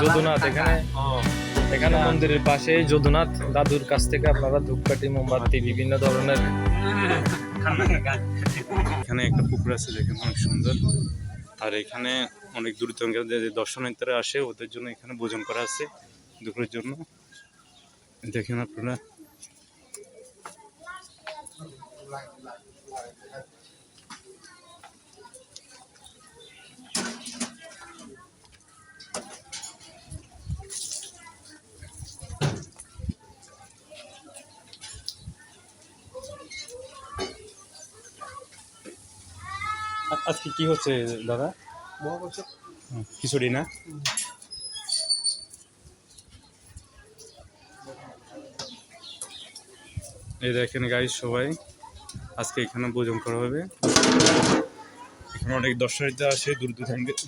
যদুনাথ এখানে এখানে মন্দিরের পাশে যদুনাথ দাদুর কাছ থেকে আপনারা ধূপকাঠি মোমবাতি বিভিন্ন ধরনের এখানে একটা পুকুর আছে দেখেন অনেক সুন্দর। আর এখানে অনেক দূর থেকে যে দর্শনার্থীরা আসে ওদের জন্য এখানে ভোজন করা আছে দুপুরের জন্য। দেখেন আপনারা আজকে কি হচ্ছে দাদা? খিচুড়ি না? এই দেখেন গাইস সবাই আজকে এখানে ভোজন করা হবে। এখানে অনেক দর্শনার্থী আসে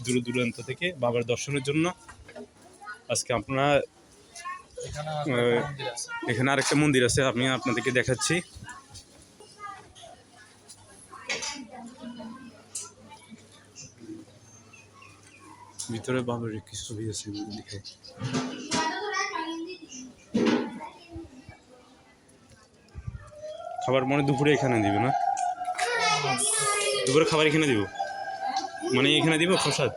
দূর দূরান্ত থেকে বাবার দর্শনের জন্য। আজকে আপনারা এখানে আরেকটা মন্দির আছে, আমি আপনাদেরকে দেখাচ্ছি। ভিতরে বাবার কি ছবি আছে দেখে। খাবার মানে দুপুরে এখানে দিবে না? দুপুরে খাবার এখানে দিব, মানে এখানে দিব প্রসাদ।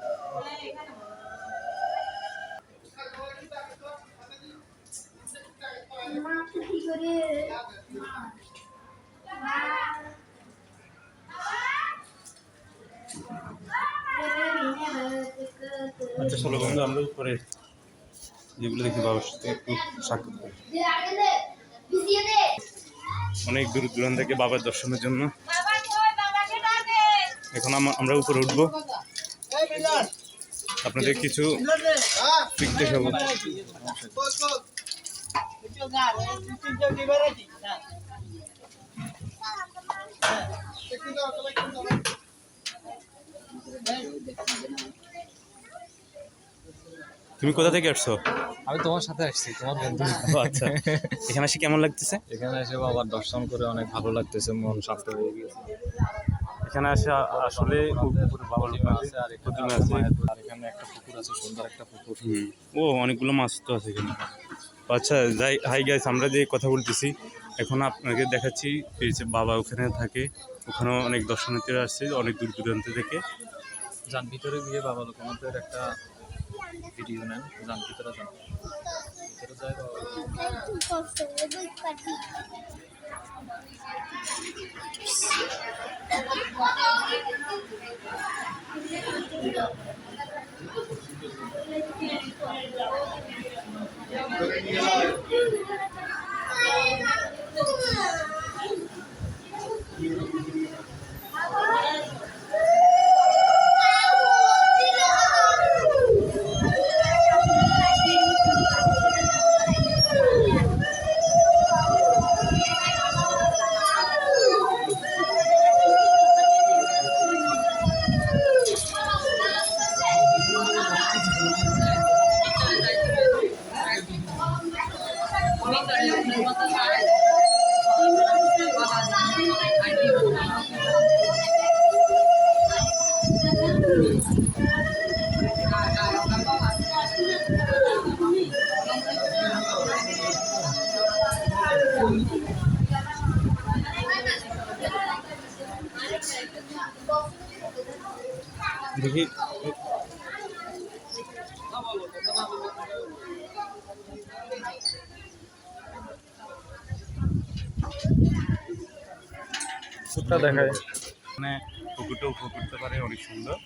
আচ্ছা চলো বন্ধু, আমরা উপরে যেগুলো দেখি বাবার সাথে একটু সাক্ষাৎ করি। অনেক দূর দূরান্ত থেকে বাবার দর্শনের জন্য এখন আমরা উপরে উঠবো, আপনাদের কিছু পিক দেখাবো। তুমি কোথা থেকে আসছো? আমি তোমার সাথে আসছি, তোমার বন্ধু। আচ্ছা, এখানে এসে কেমন লাগতেছে? এখানে এসে বাবার দর্শন করে অনেক ভালো লাগতেছে, মন শান্ত হয়ে গেছে। এখানে আসে আসলে বাবার আছে আর এখানে আছে। আর এখানে একটা পুকুর আছে, সুন্দর একটা পুকুর। ও অনেকগুলো মাছ তো আছে এখানে। আচ্ছা যাই, হাই গাইস, আমরা যে কথা বলতেছি এখন আপনাকে দেখাচ্ছি। এই যে বাবা ওখানে থাকে, ওখানেও অনেক দর্শনার্থীরা আসছে অনেক দূর দূরান্ত থেকে। যান ভিতরে গিয়ে বাবা লোকনাথের একটা ভিডিও নেন, যান ভিতরে যান, ভিতরে যাই দেখি দেখায়। মানে পুকুরটাও উপভোগ করতে পারে, অনেক সুন্দর।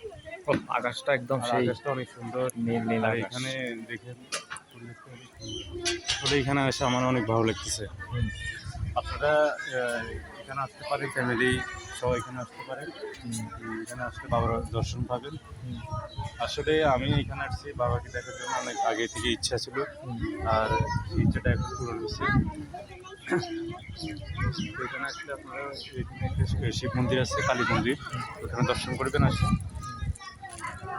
আকাশটা একদম আর সেই আকাশটা অনেক সুন্দর, নীল নীল আর আকাশ। এখানে দেখেন পরিবেশটা অনেক সুন্দর। আসলে এখানে এসে আমার অনেক ভালো লাগতেছে। আপনারা এখানে আসতে পারেন, ফ্যামিলি সহ এখানে আসতে পারেন। এখানে আসলে বাবার দর্শন পাবেন। আসলে আমি এখানে আসছি বাবাকে দেখার জন্য, অনেক আগে থেকে ইচ্ছা ছিল, আর সেই ইচ্ছাটা এখন পূরণ হয়েছে। এখানে আসলে আপনারা এখানে একটা শিব মন্দির আছে, কালী মন্দির, ওখানে দর্শন করবেন আসে।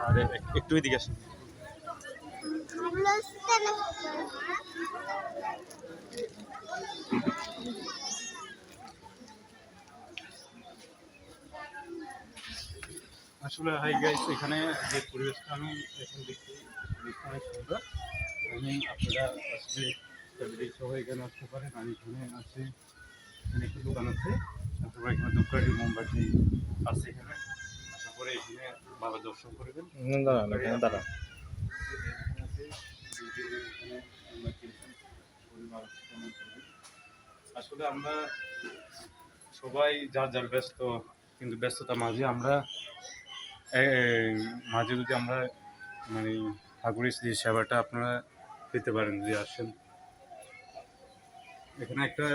আর একটু এদিকে আসেন। আসলে হাই গাইস, এখানে যে পরিবেশটা আমি এখন দেখছি পরিবেশটা অনেক সুন্দর। আমি আপনারা আসলে ফ্যামিলি সহ এখানে আসতে পারেন। আর এখানে আছে, এখানে একটি দোকান আছে, তারপরে এখানে ধূপকাঠি মোমবাতি আছে। এখানে আসার পরে এখানে বাবা দর্শন করবেন। দাঁড়ান এখানে দাঁড়ান। আসলে আমরা সবাই যার যার ব্যস্ত, কিন্তু ব্যস্ততার মাঝে আমরা মাঝে যদি আমরা মানে ঠাকুরের যে সেবাটা আপনারা পেতে পারেন যদি আসেন। এখানে একটা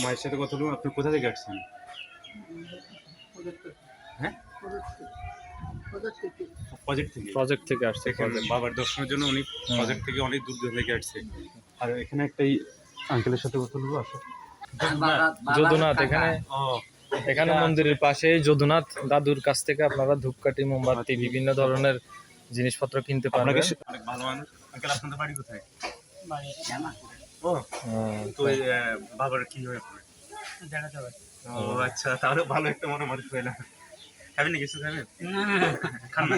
মায়ের সাথে কথা বলুন। আপনি কোথা থেকে আসছেন? হ্যাঁ, প্রজেক্ট থেকে। প্রজেক্ট থেকে আসছে। এখানে বাবার দর্শনের জন্য উনি প্রজেক্ট থেকে অনেক দূর দূর থেকে আসছে। আর এখানে একটা আঙ্কেলের সাথে কথা বলবো, আসো। যদুনাথ, এখানে ও, এখানে মন্দিরের পাশে যদুনাথ দাদুর কাছ থেকে আপনারা ধূপকাঠি মোমবাতি বিভিন্ন ধরনের জিনিসপত্র কিনতে আপনাকে পারবেন। অনেক ভালো মানুষ। আঙ্কেল, আপনাদের বাড়ি কোথায়? ও, তো এই বাবার কি হয় আপনার? ও আচ্ছা, তাহলে ভালো একটা মনে মানুষ পেলাম। খাবেন না কিছু? খাবেন? খান না?